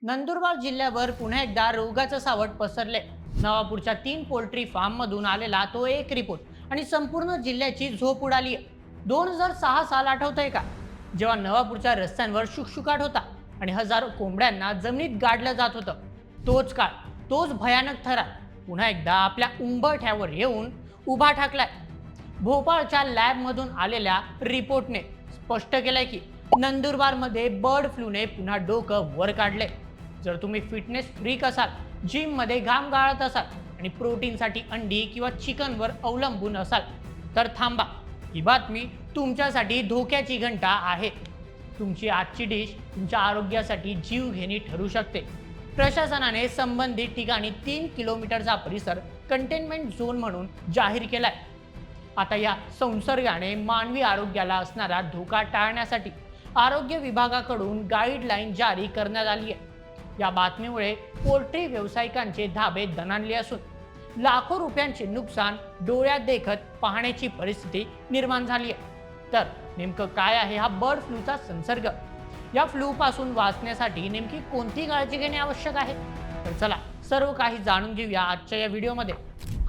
नंदुरबार जिल्ह्यावर पुन्हा एकदा रोगाचं सावट पसरले। नवापूरच्या 3 पोल्ट्री फार्म मधून आलेला तो एक रिपोर्ट आणि संपूर्ण जिल्ह्याची झोप उडाली आहे। 2006 साल आठवतंय का, जेव्हा नवापूरच्या रस्त्यांवर शुकशुकाट होता आणि हजारो कोंबड्यांना जमिनीत गाडलं जात होतं। तोच काळ, तोच भयानक थरार पुन्हा एकदा आपल्या उंबरठ्यावर येऊन उभा ठाकलाय। भोपाळच्या लॅबमधून आलेल्या रिपोर्टने स्पष्ट केलंय की नंदुरबारमध्ये बर्ड फ्लूने पुन्हा डोकं वर काढले। जर तुम्ही फिटनेस फ्रीक असाल, जिम मध्ये घाम गाळत असाल आणि प्रोटीनसाठी अंडी किंवा चिकनवर अवलंबून असाल तर थांबा, ही बातमी तुमच्यासाठी धोक्याची घंटा आहे। तुमची आजची डिश तुमच्या आरोग्यासाठी जीवघेणी ठरू शकते। प्रशासनाने संबंधित ठिकाणी 3 किलोमीटरचा परिसर कंटेनमेंट झोन म्हणून जाहीर केलाय। आता या संसर्गाने मानवी आरोग्याला असणारा धोका टाळण्यासाठी आरोग्य विभागाकडून गाईडलाईन जारी करण्यात आली आहे। या बातमीमुळे पोल्ट्री व्यावसायिकांचे धाबे दणाणले असून लाखो रुपयांचे नुकसान डोळ्यात देखत पाहण्याची परिस्थिती निर्माण झाली आहे। तर नेमकं काय आहे हा बर्ड फ्लूचा संसर्ग? या फ्लू पासून वाचण्यासाठी नेमकी कोणती काळजी घेणे आवश्यक आहे? तर चला सर्व काही जाणून घेऊया आजच्या या व्हिडिओमध्ये।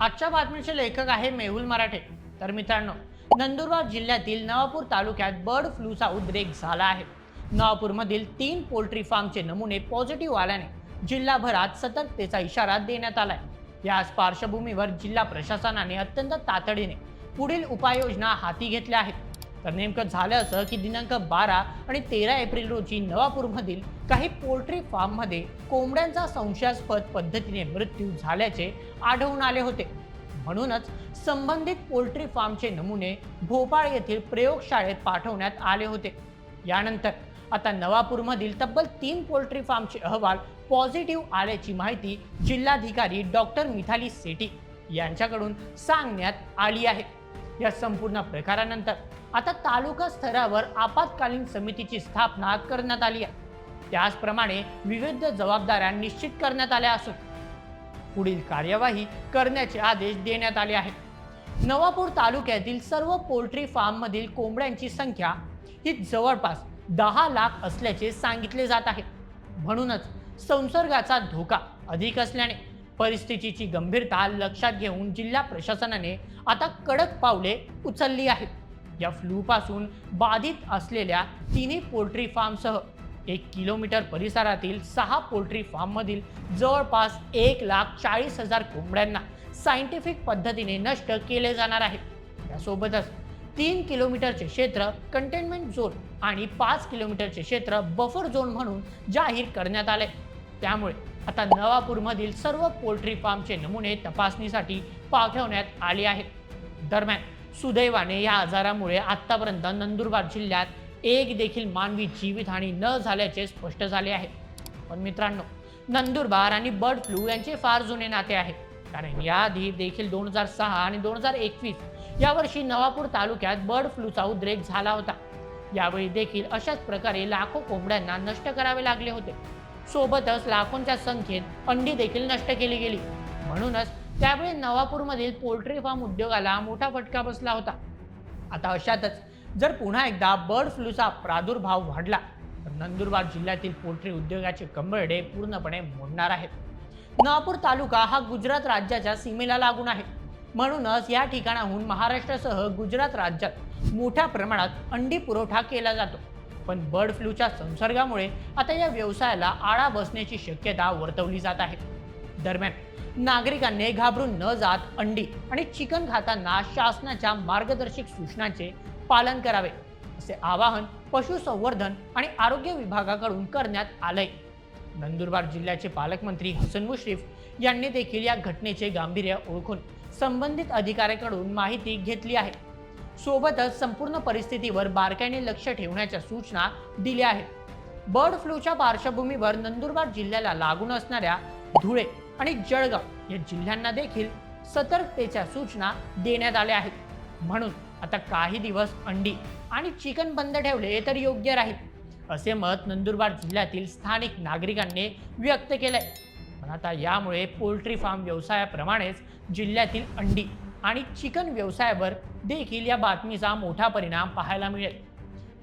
आजच्या बातमीचे लेखक आहे मेहुल मराठे। तर मित्रांनो, नंदुरबार जिल्ह्यातील नवापूर तालुक्यात बर्ड फ्लूचा उद्रेक झाला आहे। नवापूरमधील 3 पोल्ट्री फार्मचे नमुने पॉझिटिव्ह आल्याने जिल्हाभरात सतर्कतेचा इशारा देण्यात आलाय। याच पार्श्वभूमीवर जिल्हा प्रशासनाने अत्यंत तातडीने पुढील उपाययोजना हाती घेतल्या आहेत। तर नेमकं झालं असं की दिनांक 12 आणि 13 एप्रिल रोजी नवापूरमधील काही पोल्ट्री फार्ममध्ये कोंबड्यांचा संशयास्पद पद्धतीने मृत्यू झाल्याचे आढळून आले होते। म्हणूनच संबंधित पोल्ट्री फार्मचे नमुने भोपाळ येथील प्रयोगशाळेत पाठवण्यात आले होते। यानंतर आता नवापूरमधील तब्बल 3 पोल्ट्री फार्मचे अहवाल पॉझिटिव्ह आल्याची माहिती जिल्हाधिकारी डॉक्टर मिथाली सेठी यांच्याकडून सांगण्यात आली आहे। या संपूर्ण प्रकारानंतर आता तालुका स्तरावर आपत्कालीन समितीची स्थापना करण्यात आली आहे। त्याचप्रमाणे विविध जबाबदाऱ्या निश्चित करण्यात आल्या असून पुढील कार्यवाही करण्याचे आदेश देण्यात आले आहेत। नवापूर तालुक्यातील सर्व पोल्ट्री फार्ममधील कोंबड्यांची संख्या ही जवळपास 10 लाख असल्याचे सांगितले जात आहे। म्हणूनच संसर्गाचा धोका अधिक असल्याने परिस्थितीची गंभीरता लक्षात घेऊन जिल्हा प्रशासनाने आता कडक पावले उचलली आहेत। या फ्लू पासून बाधित असलेल्या 3 पोल्ट्री फार्मसह 1 किलोमीटर परिसरातील 6 पोल्ट्री फार्ममधील जवळपास 1,40,000 कोंबड्यांना सायंटिफिक पद्धतीने नष्ट केले जाणार आहे। यासोबतच 3 किलोमीटरचे क्षेत्र कंटेनमेंट झोन आणि 5 किलोमीटरचे क्षेत्र बफर झोन म्हणून जाहीर करण्यात आले। त्यामुळे आता नवापूरमधील सर्व पोल्ट्री फार्मचे नमुने तपासणीसाठी पाठवण्यात आले आहेत। दरम्यान सुदैवाने या आजारामुळे आतापर्यंत नंदुरबार जिल्ह्यात एक देखील मानवी जीवितहानी न झाल्याचे स्पष्ट झाले आहे। पण मित्रांनो, नंदुरबार आणि बर्ड फ्लू यांचे फार जुने नाते आहे, कारण याआधी देखील 2006 आणि 2021 यावर्षी नवापूर तालुक्यात बर्ड फ्लूचा उद्रेक झाला होता। यावेळी देखील अशाच प्रकारे लाखो कोंबड्यांना नष्ट करावे लागले होते। सोबतच लाखोंच्या संख्येत अंडी देखील नष्ट केली गेली। म्हणूनच त्यावेळी नवापूरमधील पोल्ट्री फार्म उद्योगाला मोठा फटका बसला होता। आता अशातच जर पुन्हा एकदा बर्ड फ्लूचा प्रादुर्भाव वाढला तर नंदुरबार जिल्ह्यातील पोल्ट्री उद्योगाचे कंबरडे पूर्णपणे मोडणार आहेत। नवापूर तालुका हा गुजरात राज्याच्या सीमेला लागून आहे। म्हणूनच या ठिकाणाहून महाराष्ट्रासह गुजरात राज्यात मोठ्या प्रमाणात अंडी पुरवठा केला जातो। पण बर्ड फ्लूच्या संसर्गामुळे आता या व्यवसायाला आळा बसण्याची शक्यता वर्तवली जात आहे। दरम्यान नागरिकांनी घाबरून न जात अंडी आणि चिकन खाताना शासनाच्या मार्गदर्शक सूचनांचे पालन करावे, असे आवाहन पशुसंवर्धन आणि आरोग्य विभागाकडून करण्यात आलंय। नंदुरबार जिल्ह्याचे पालकमंत्री हसन मुश्रीफ यांनी देखील या घटनेचे गांभीर्य ओळखून संबंधित अधिकाऱ्यांकडून माहिती घेतली आहे। सोबतच संपूर्ण परिस्थितीवर बारकाईने लक्ष ठेवण्याच्या सूचना दिल्या आहेत। बर्ड फ्लूच्या पार्श्वभूमीवर नंदुरबार जिल्ह्याला लागून असणाऱ्या धुळे आणि जळगाव या जिल्ह्यांना देखील सतर्कतेच्या सूचना देण्यात आल्या आहेत। म्हणून आता काही दिवस अंडी आणि चिकन बंद ठेवले तर योग्य राहील, असे मत नंदुरबार जिल्ह्यातील स्थानिक नागरिकांनी व्यक्त केलंय। पण आता यामुळे पोल्ट्री फार्म व्यवसायाप्रमाणेच जिल्ह्यातील अंडी आणि चिकन व्यवसायावर देखील या बातमीचा मोठा परिणाम पाहायला मिळेल।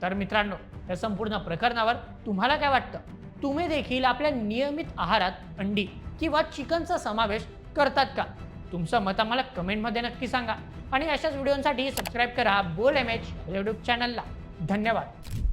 तर मित्रांनो, या संपूर्ण प्रकरणावर तुम्हाला काय वाटतं तुम्ही देखील आपल्या नियमित आहारात अंडी किंवा चिकनचा समावेश करतात का? तुमचं मत आम्हाला कमेंटमध्ये नक्की सांगा आणि अशाच व्हिडिओसाठी सबस्क्राईब करा बोल एम एच यूट्यूब चॅनलला. धन्यवाद.